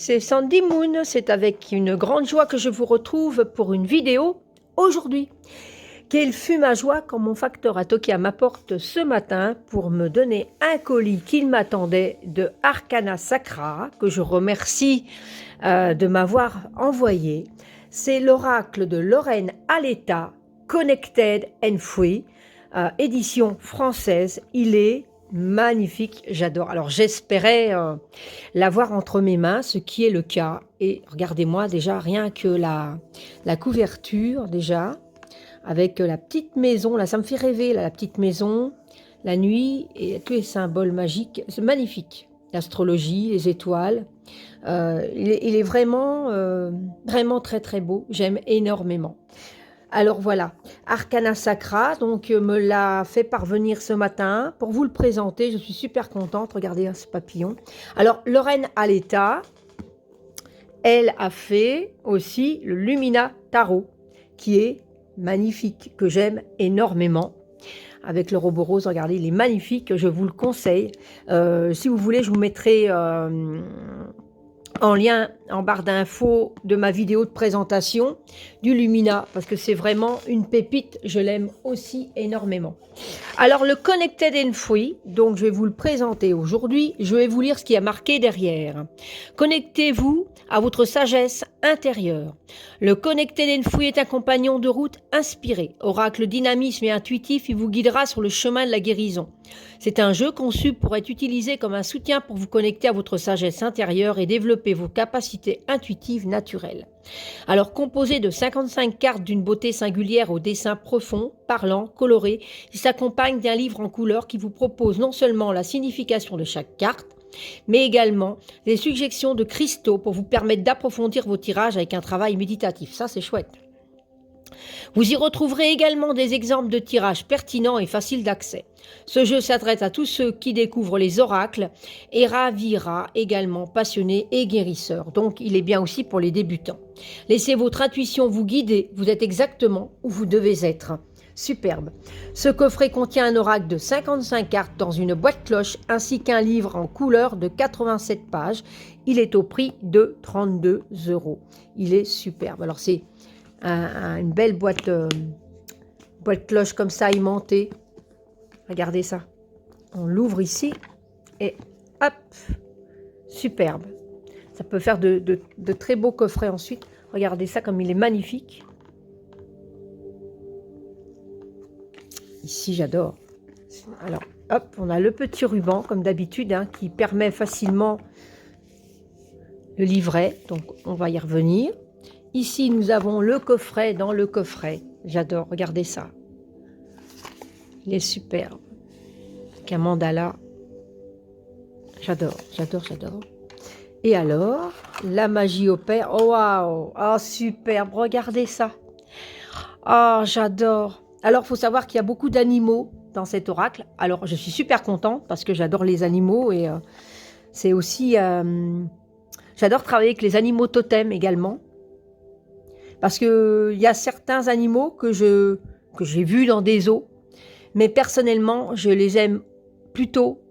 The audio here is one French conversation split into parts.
c'est Sandy Moon. C'est avec une grande joie que je vous retrouve pour une vidéo aujourd'hui. Quelle fut ma joie quand mon facteur a toqué à ma porte ce matin pour me donner un colis qu'il m'attendait de Arcana Sacra, que je remercie de m'avoir envoyé. C'est l'oracle de Lorraine Aletta, Connected and Free, édition française. Il est magnifique, j'adore. Alors j'espérais l'avoir entre mes mains, ce qui est le cas. Et regardez-moi déjà, rien que la couverture déjà, avec la petite maison, là ça me fait rêver, là, la petite maison, la nuit et tous les symboles magiques, c'est magnifique. L'astrologie, les étoiles, il est vraiment, vraiment très très beau, j'aime énormément. Alors voilà, Arcana Sacra, donc me l'a fait parvenir ce matin pour vous le présenter. Je suis super contente. Regardez ce papillon. Alors Lorraine Aletta, elle a fait aussi le Lumina Tarot, qui est magnifique, que j'aime énormément. Avec le robot rose, regardez, il est magnifique, je vous le conseille. Si vous voulez, je vous mettrai en lien en barre d'infos de ma vidéo de présentation du Lumina, parce que c'est vraiment une pépite, je l'aime aussi énormément. Alors le Connected and Free, donc je vais vous le présenter aujourd'hui, je vais vous lire ce qui a marqué derrière. Connectez-vous à votre sagesse intérieure. Le Connected and Free est un compagnon de route inspiré, oracle dynamisme et intuitif, il vous guidera sur le chemin de la guérison. C'est un jeu conçu pour être utilisé comme un soutien pour vous connecter à votre sagesse intérieure et développer vos capacités intuitives naturelles. Alors, composé de 55 cartes d'une beauté singulière au dessin profond, parlant, coloré, il s'accompagne d'un livre en couleur qui vous propose non seulement la signification de chaque carte, mais également des suggestions de cristaux pour vous permettre d'approfondir vos tirages avec un travail méditatif. Ça, c'est chouette. Vous y retrouverez également des exemples de tirages pertinents et faciles d'accès. Ce jeu s'adresse à tous ceux qui découvrent les oracles et ravira également passionnés et guérisseurs. Donc il est bien aussi pour les débutants. Laissez votre intuition vous guider, vous êtes exactement où vous devez être. Superbe. Ce coffret contient un oracle de 55 cartes dans une boîte cloche ainsi qu'un livre en couleur de 87 pages. Il est au prix de 32 €. Il est superbe. Alors c'est une belle boîte cloche comme ça, aimentée. Regardez ça. On l'ouvre ici et hop, superbe. Ça peut faire de très beaux coffrets ensuite. Regardez ça comme il est magnifique. Ici, j'adore. Alors, hop, on a le petit ruban, comme d'habitude, hein, qui permet facilement le livret. Donc, on va y revenir. Ici, nous avons le coffret dans le coffret. J'adore, regardez ça. Il est superbe. Avec un mandala. J'adore, j'adore, j'adore. Et alors, la magie opère. Oh, waouh! Oh, superbe, regardez ça. Oh, j'adore. Alors, il faut savoir qu'il y a beaucoup d'animaux dans cet oracle. Alors, je suis super contente parce que j'adore les animaux et c'est aussi... j'adore travailler avec les animaux totems également. Parce qu'il y a certains animaux que j'ai vus dans des zoos, mais personnellement, je les aime plutôt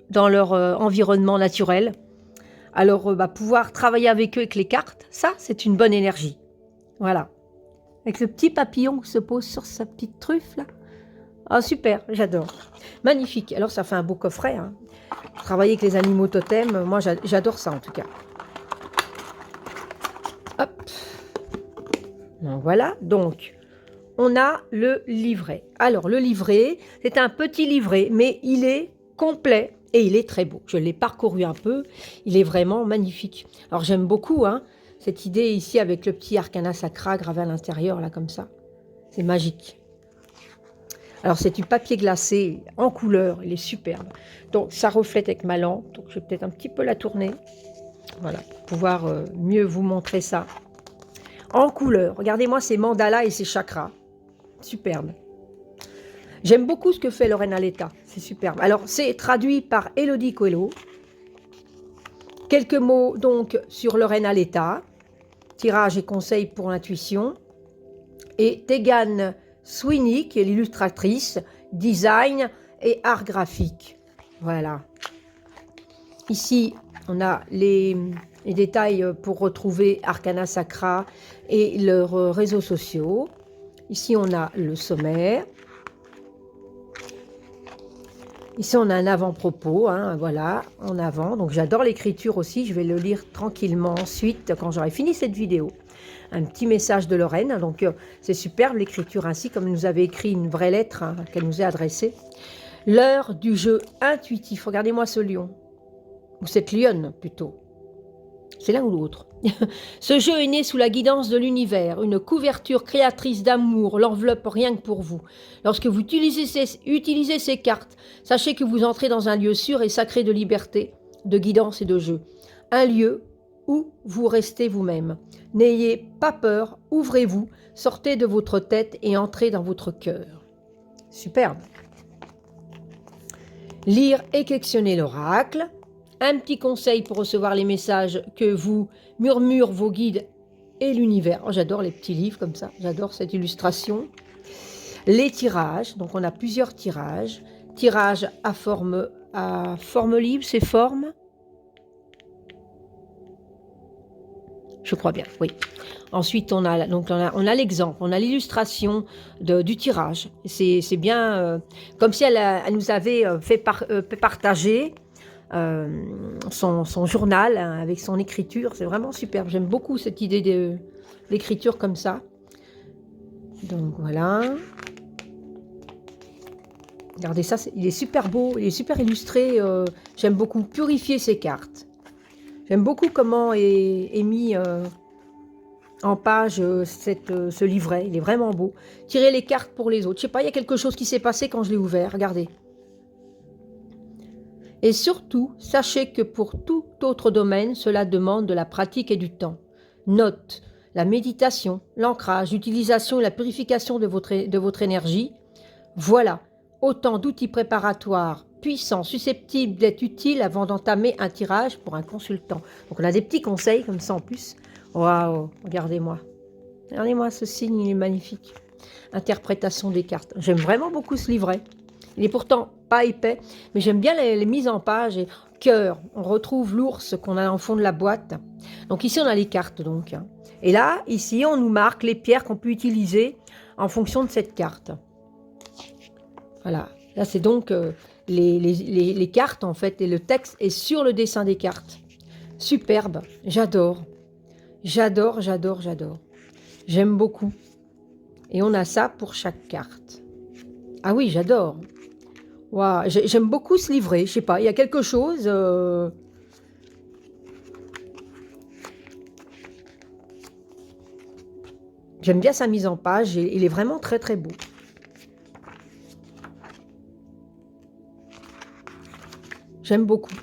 dans leur environnement naturel. Alors, pouvoir travailler avec eux avec les cartes, ça, c'est une bonne énergie. Voilà. Avec le petit papillon qui se pose sur sa petite truffe, là. Ah, super, j'adore. Magnifique. Alors, ça fait un beau coffret. Hein. Travailler avec les animaux totems, moi, j'adore ça, en tout cas. Hop. Donc, voilà. Donc, on a le livret. Alors, le livret, c'est un petit livret, mais il est complet et il est très beau. Je l'ai parcouru un peu. Il est vraiment magnifique. Alors, j'aime beaucoup, hein. Cette idée ici avec le petit Arcana Sacra gravé à l'intérieur, là, comme ça. C'est magique. Alors, c'est du papier glacé en couleur. Il est superbe. Donc, ça reflète avec ma lampe. Donc, je vais peut-être un petit peu la tourner. Voilà, pour pouvoir mieux vous montrer ça. En couleur. Regardez-moi ces mandalas et ces chakras. Superbe. J'aime beaucoup ce que fait Lorraine Aletta. C'est superbe. Alors, c'est traduit par Elodie Coelho. Quelques mots, donc, sur Lorraine Aletta. Tirage et conseils pour l'intuition. Et Tegan Sweeney, qui est l'illustratrice, design et art graphique. Voilà. Ici, on a les les détails pour retrouver Arcana Sacra et leurs réseaux sociaux. Ici, on a le sommaire. Ici, on a un avant-propos, hein, voilà, en avant. Donc, j'adore l'écriture aussi. Je vais le lire tranquillement ensuite, quand j'aurai fini cette vidéo. Un petit message de Lorraine. Donc, c'est superbe l'écriture ainsi, comme elle nous avait écrit une vraie lettre hein, qu'elle nous a adressée. L'heure du jeu intuitif. Regardez-moi ce lion. Ou cette lionne, plutôt. C'est l'un ou l'autre. Ce jeu est né sous la guidance de l'univers, une couverture créatrice d'amour, l'enveloppe rien que pour vous. Lorsque vous utilisez ces cartes, sachez que vous entrez dans un lieu sûr et sacré de liberté, de guidance et de jeu. Un lieu où vous restez vous-même. N'ayez pas peur, ouvrez-vous, sortez de votre tête et entrez dans votre cœur. Superbe. Lire et questionner l'oracle. Un petit conseil pour recevoir les messages que vous murmurent vos guides et l'univers. Oh, j'adore les petits livres comme ça, j'adore cette illustration. Les tirages, donc on a plusieurs tirages. Tirage à forme libre, c'est forme. Je crois bien, oui. Ensuite, on a l'exemple, on a l'illustration du tirage. C'est bien comme si elle nous avait fait partager son journal hein, avec son écriture. C'est vraiment superbe. J'aime beaucoup cette idée de l'écriture comme ça. Donc voilà. Regardez ça, il est super beau, il est super illustré. J'aime beaucoup purifier ces cartes. J'aime beaucoup comment est mis en page ce livret. Il est vraiment beau. Tirer les cartes pour les autres. Je sais pas, il y a quelque chose qui s'est passé quand je l'ai ouvert. Regardez. Et surtout, sachez que pour tout autre domaine, cela demande de la pratique et du temps. Note, la méditation, l'ancrage, l'utilisation et la purification de votre énergie. Voilà, autant d'outils préparatoires puissants, susceptibles d'être utiles avant d'entamer un tirage pour un consultant. Donc on a des petits conseils comme ça en plus. Waouh, regardez-moi. Regardez-moi ce signe, il est magnifique. Interprétation des cartes. J'aime vraiment beaucoup ce livret. Il est pourtant pas épais, mais j'aime bien les mises en page. Et cœur, on retrouve l'ours qu'on a en fond de la boîte. Donc ici, on a les cartes. Donc. Et là, ici, on nous marque les pierres qu'on peut utiliser en fonction de cette carte. Voilà. Là, c'est donc les cartes, en fait, et le texte est sur le dessin des cartes. Superbe. J'adore. J'adore, j'adore, j'adore. J'aime beaucoup. Et on a ça pour chaque carte. Ah oui, j'adore. Wow, j'aime beaucoup ce livret. Je sais pas, il y a quelque chose. J'aime bien sa mise en page. Il est vraiment très très beau. J'aime beaucoup.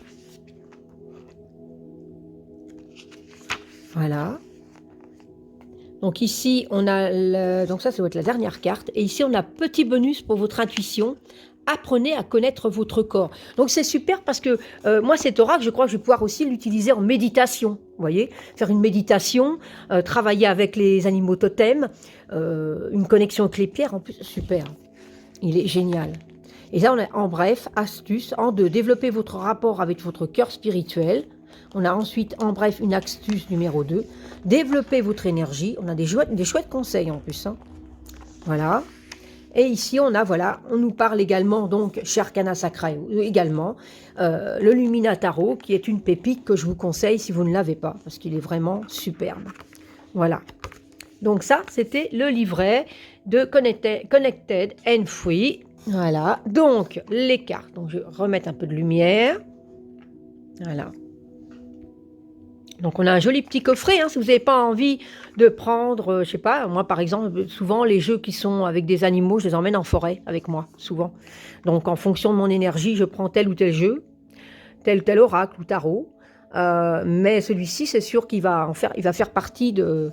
Voilà. Donc ici, on a... Donc ça doit être la dernière carte. Et ici, on a petit bonus pour votre intuition. Apprenez à connaître votre corps. Donc c'est super parce que moi, cet oracle, je crois que je vais pouvoir aussi l'utiliser en méditation. Vous voyez, faire une méditation, travailler avec les animaux totems, une connexion avec les pierres. En plus, super. Il est génial. Et là, on a en bref, astuce, en 2, développer votre rapport avec votre cœur spirituel. On a ensuite, en bref, une astuce numéro 2, développer votre énergie. On a des chouettes conseils en plus. Hein. Voilà. Et ici, on nous parle également, donc, chez Arcana Sacra également, le Lumina Tarot, qui est une pépite que je vous conseille si vous ne l'avez pas, parce qu'il est vraiment superbe. Voilà. Donc ça, c'était le livret de Connected and Free. Voilà. Donc, les cartes. Donc, je vais remettre un peu de lumière. Voilà. Donc, on a un joli petit coffret, hein, si vous n'avez pas envie de prendre, je sais pas, moi, par exemple, souvent, les jeux qui sont avec des animaux, je les emmène en forêt avec moi, souvent. Donc, en fonction de mon énergie, je prends tel ou tel jeu, tel oracle ou tarot. Mais celui-ci, c'est sûr qu'il va faire partie de...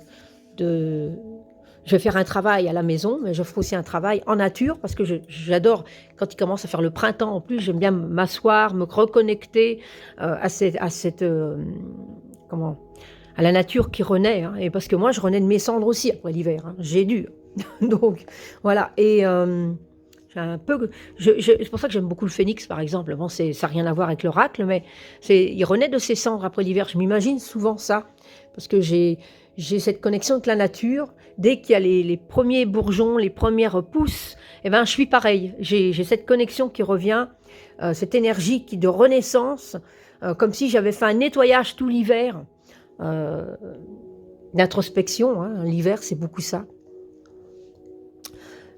Je vais faire un travail à la maison, mais je ferai aussi un travail en nature, parce que j'adore, quand il commence à faire le printemps en plus, j'aime bien m'asseoir, me reconnecter à la nature qui renaît, hein, et parce que moi je renais de mes cendres aussi après l'hiver, hein, j'ai dû. Donc voilà, et C'est pour ça que j'aime beaucoup le phénix, par exemple. Bon, ça n'a rien à voir avec l'oracle, mais il renaît de ses cendres après l'hiver. Je m'imagine souvent ça, parce que j'ai cette connexion avec la nature. Dès qu'il y a les premiers bourgeons, les premières pousses, eh ben, je suis pareil. J'ai cette connexion qui revient, cette énergie de renaissance, comme si j'avais fait un nettoyage tout l'hiver, d'introspection. Hein. L'hiver, c'est beaucoup ça.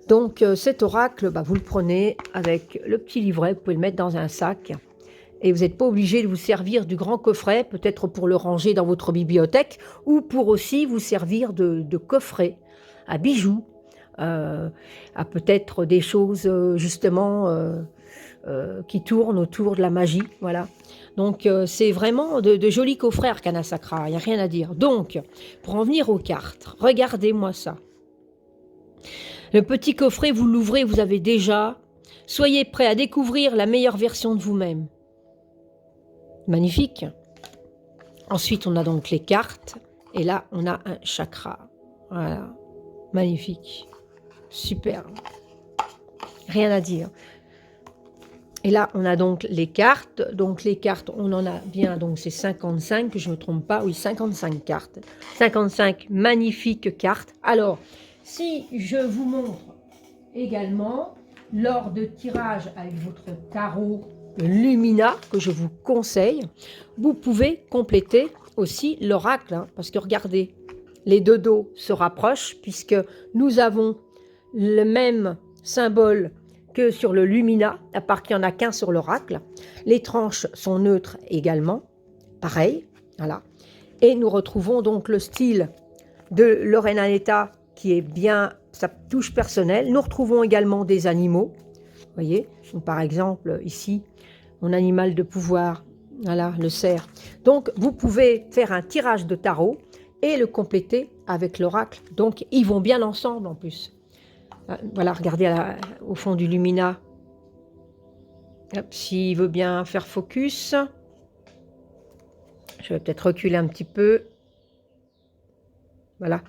Donc cet oracle, vous le prenez avec le petit livret, vous pouvez le mettre dans un sac et vous n'êtes pas obligé de vous servir du grand coffret, peut-être pour le ranger dans votre bibliothèque ou pour aussi vous servir de coffret à bijoux, à peut-être des choses justement qui tournent autour de la magie. Voilà. Donc c'est vraiment de jolis coffrets Arcana Sacra, il n'y a rien à dire. Donc, pour en venir aux cartes, regardez-moi ça. Le petit coffret, vous l'ouvrez, vous avez déjà. Soyez prêts à découvrir la meilleure version de vous-même. Magnifique. Ensuite, on a donc les cartes. Et là, on a un chakra. Voilà. Magnifique. Super. Rien à dire. Et là, on a donc les cartes. Donc, les cartes, on en a bien, donc c'est 55, que je ne me trompe pas. Oui, 55 cartes. 55 magnifiques cartes. Alors, si je vous montre également, lors de tirage avec votre tarot Lumina, que je vous conseille, vous pouvez compléter aussi l'oracle, hein, parce que regardez, les deux dos se rapprochent, puisque nous avons le même symbole que sur le Lumina, à part qu'il n'y en a qu'un sur l'oracle. Les tranches sont neutres également, pareil, voilà. Et nous retrouvons donc le style de Lorena Netta, qui est bien sa touche personnelle. Nous retrouvons également des animaux. Vous voyez, donc, par exemple, ici, mon animal de pouvoir, voilà, le cerf. Donc, vous pouvez faire un tirage de tarot et le compléter avec l'oracle. Donc, ils vont bien ensemble en plus. Voilà, regardez au fond du Lumina. S'il veut bien faire focus. Je vais peut-être reculer un petit peu. Voilà,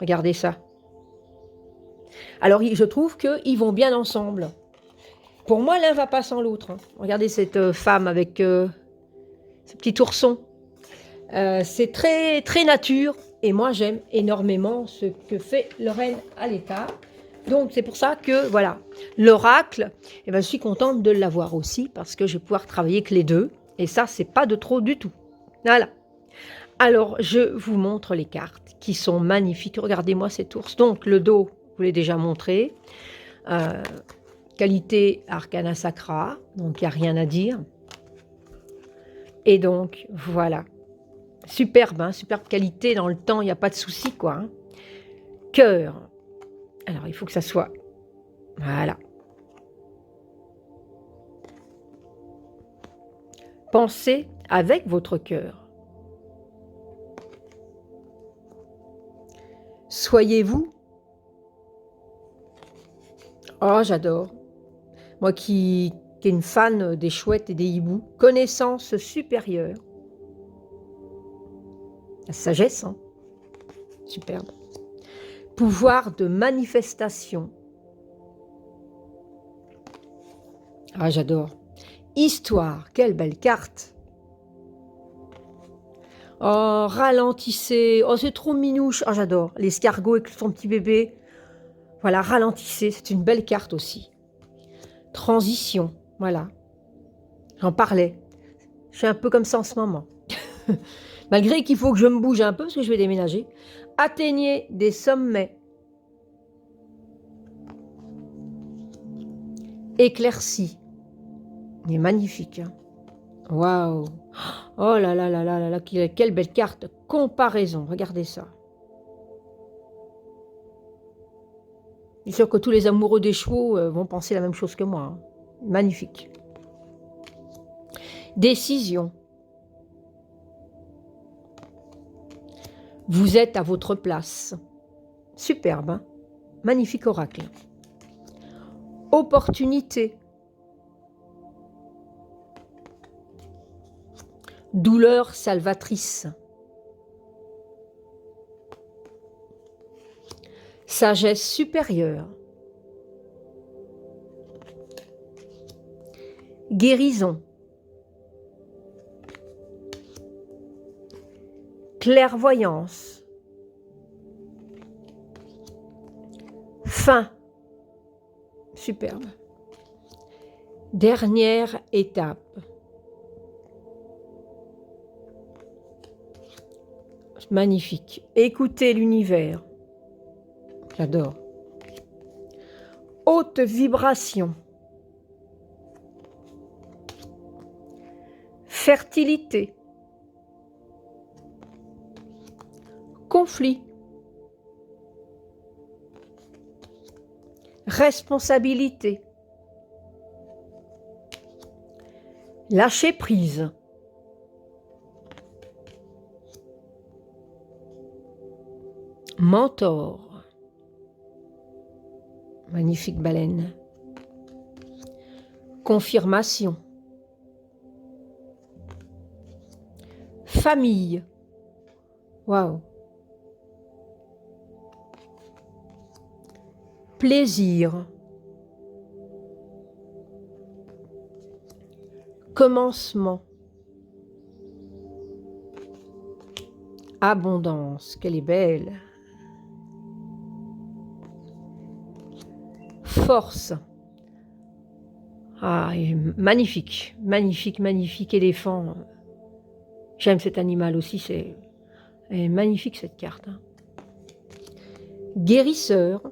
regardez ça. Alors, je trouve qu'ils vont bien ensemble. Pour moi, l'un ne va pas sans l'autre. Hein. Regardez cette femme avec ce petit ourson. C'est très, très nature. Et moi, j'aime énormément ce que fait Lorena Netta. Donc, c'est pour ça que, voilà, l'oracle, eh ben, je suis contente de l'avoir aussi parce que je vais pouvoir travailler avec les deux. Et ça, c'est pas de trop du tout. Voilà. Alors, je vous montre les cartes qui sont magnifiques. Regardez-moi cet ours. Donc, le dos, je vous l'ai déjà montré. Qualité Arcana Sacra, donc il n'y a rien à dire. Et donc, voilà. Superbe, hein, superbe qualité dans le temps, il n'y a pas de souci, quoi. Hein. Cœur. Alors, il faut que ça soit... Voilà. Pensez avec votre cœur. Soyez-vous. Oh, j'adore. Moi qui est une fan des chouettes et des hiboux. Connaissance supérieure. La sagesse, hein. Superbe. Pouvoir de manifestation. Ah, j'adore. Histoire, quelle belle carte. Oh, ralentissez. Oh, c'est trop minouche. Oh, j'adore. L'escargot avec son petit bébé. Voilà, ralentissez. C'est une belle carte aussi. Transition. Voilà. J'en parlais. Je suis un peu comme ça en ce moment. Malgré qu'il faut que je me bouge un peu parce que je vais déménager. Atteignez des sommets. Éclairci. Il est magnifique. Hein. Waouh. Oh là là là là là là, quelle belle carte. Comparaison, regardez ça. Je suis sûr que tous les amoureux des chevaux vont penser la même chose que moi. Hein. Magnifique. Décision. Vous êtes à votre place. Superbe, hein? Magnifique oracle. Opportunité. Douleur salvatrice. Sagesse supérieure. guérison, clairvoyance, fin, superbe, dernière étape, magnifique, écoutez l'univers, j'adore, haute vibration, fertilité, conflit, responsabilité, lâcher prise, mentor, magnifique baleine, confirmation, famille, waouh, plaisir, commencement, abondance, qu'elle est belle, force, ah, magnifique, magnifique, magnifique éléphant, j'aime cet animal aussi, c'est magnifique cette carte, hein. Guérisseur,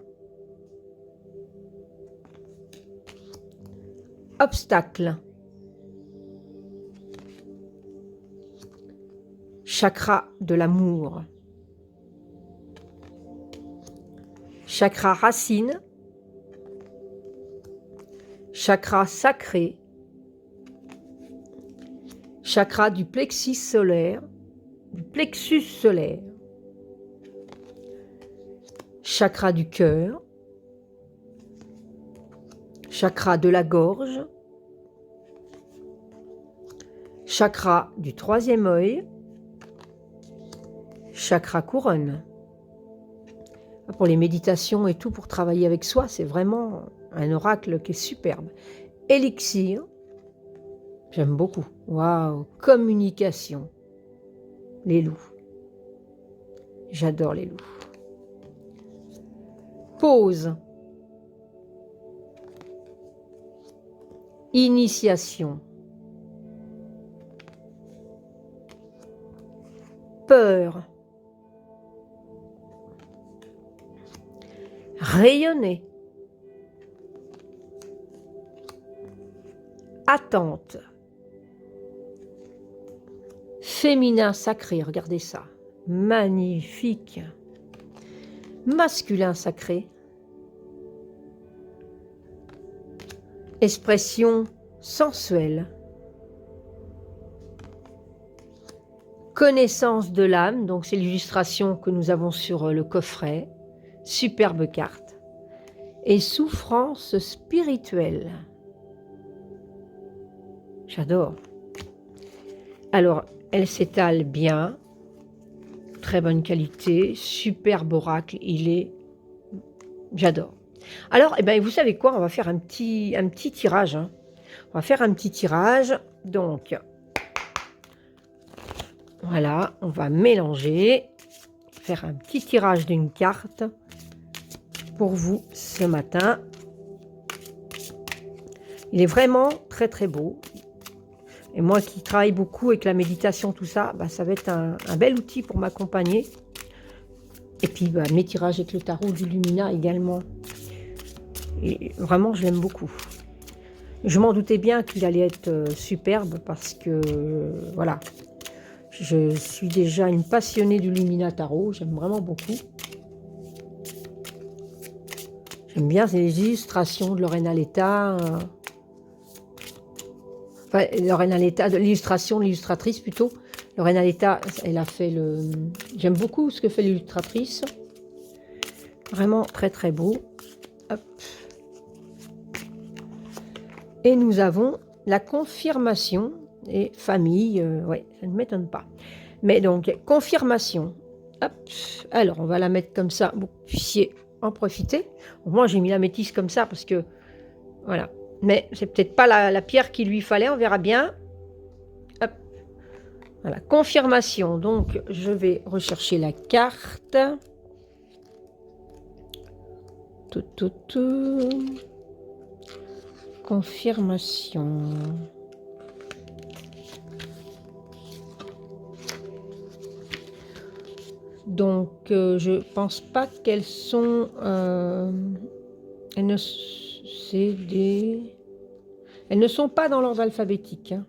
obstacle, chakra de l'amour, chakra racine, chakra sacré, chakra du plexus solaire, chakra du cœur, chakra de la gorge, chakra du troisième œil, chakra couronne. Pour les méditations et tout, pour travailler avec soi, c'est vraiment un oracle qui est superbe. Élixir, j'aime beaucoup. Waouh, communication, les loups. J'adore les loups. Pause. Initiation. Peur. Rayonner. Attente. Féminin sacré, regardez ça. Magnifique. Masculin sacré. Expression sensuelle. Connaissance de l'âme, donc c'est l'illustration que nous avons sur le coffret. Superbe carte. Et souffrance spirituelle. J'adore. Alors, elle s'étale bien. Très bonne qualité. Superbe oracle. Il est... J'adore. Alors, eh ben, vous savez quoi? On va faire un petit tirage. Hein. On va faire un petit tirage. Donc, voilà. On va mélanger. Faire un petit tirage d'une carte pour vous ce matin. Il est vraiment très très beau. Et moi qui travaille beaucoup avec la méditation, tout ça, bah, ça va être un bel outil pour m'accompagner. Et puis bah, mes tirages avec le tarot du Lumina également. Et vraiment, je l'aime beaucoup. Je m'en doutais bien qu'il allait être superbe parce que, voilà, je suis déjà une passionnée du Lumina Tarot. J'aime vraiment beaucoup. J'aime bien les illustrations de Lorena Letta. Enfin, Lorena Letta, l'illustration, l'illustratrice plutôt. Lorena Letta, elle a fait le... J'aime beaucoup ce que fait l'illustratrice. Vraiment très très beau. Hop. Et nous avons la confirmation et famille. Ouais, ça ne m'étonne pas. Mais donc, confirmation. Hop. Alors, on va la mettre comme ça. Vous puissiez en profiter. Moi, j'ai mis la métisse comme ça parce que, voilà, mais c'est peut-être pas la pierre qu'il lui fallait, on verra bien. Hop. Voilà, confirmation. Donc, je vais rechercher la carte. Tout. Confirmation. Donc, je pense pas qu'elles sont... elles ne sont pas dans l'ordre alphabétique. Hein.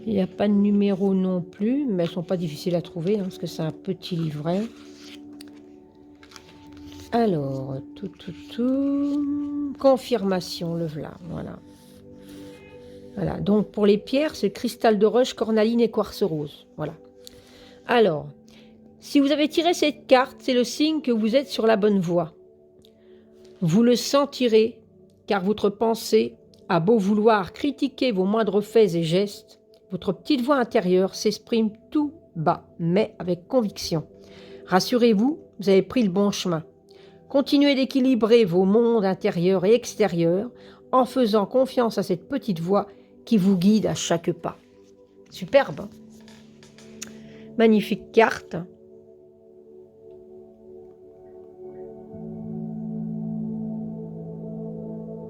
Il n'y a pas de numéro non plus, mais elles ne sont pas difficiles à trouver, hein, parce que c'est un petit livret. Alors, tout. Confirmation, le voilà. Voilà, donc pour les pierres, c'est cristal de roche, cornaline et quartz rose. Voilà. Alors, si vous avez tiré cette carte, c'est le signe que vous êtes sur la bonne voie. Vous le sentirez, car votre pensée a beau vouloir critiquer vos moindres faits et gestes, votre petite voix intérieure s'exprime tout bas, mais avec conviction. Rassurez-vous, vous avez pris le bon chemin. Continuez d'équilibrer vos mondes intérieurs et extérieurs en faisant confiance à cette petite voix qui vous guide à chaque pas. Superbe, hein? Magnifique carte.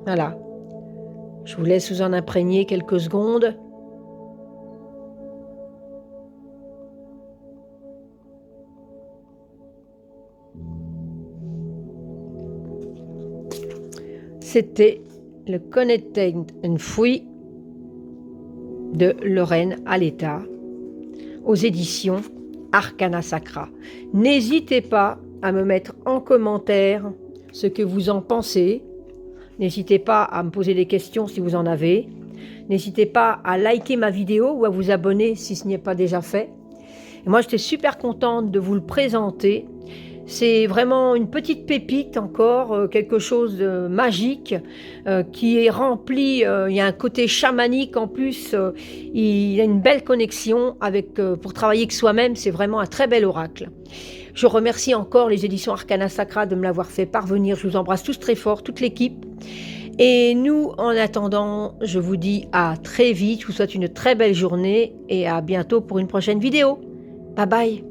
Voilà. Je vous laisse vous en imprégner quelques secondes. C'était le Connected Fui de Lorraine Aletta aux éditions Arcana Sacra. N'hésitez pas à me mettre en commentaire ce que vous en pensez. N'hésitez pas à me poser des questions si vous en avez. N'hésitez pas à liker ma vidéo ou à vous abonner si ce n'est pas déjà fait. Et moi, j'étais super contente de vous le présenter. C'est vraiment une petite pépite encore, quelque chose de magique qui est rempli. Il y a un côté chamanique en plus. Il y a une belle connexion avec pour travailler avec soi-même. C'est vraiment un très bel oracle. Je remercie encore les éditions Arcana Sacra de me l'avoir fait parvenir. Je vous embrasse tous très fort, toute l'équipe. Et nous, en attendant, je vous dis à très vite. Je vous souhaite une très belle journée et à bientôt pour une prochaine vidéo. Bye bye.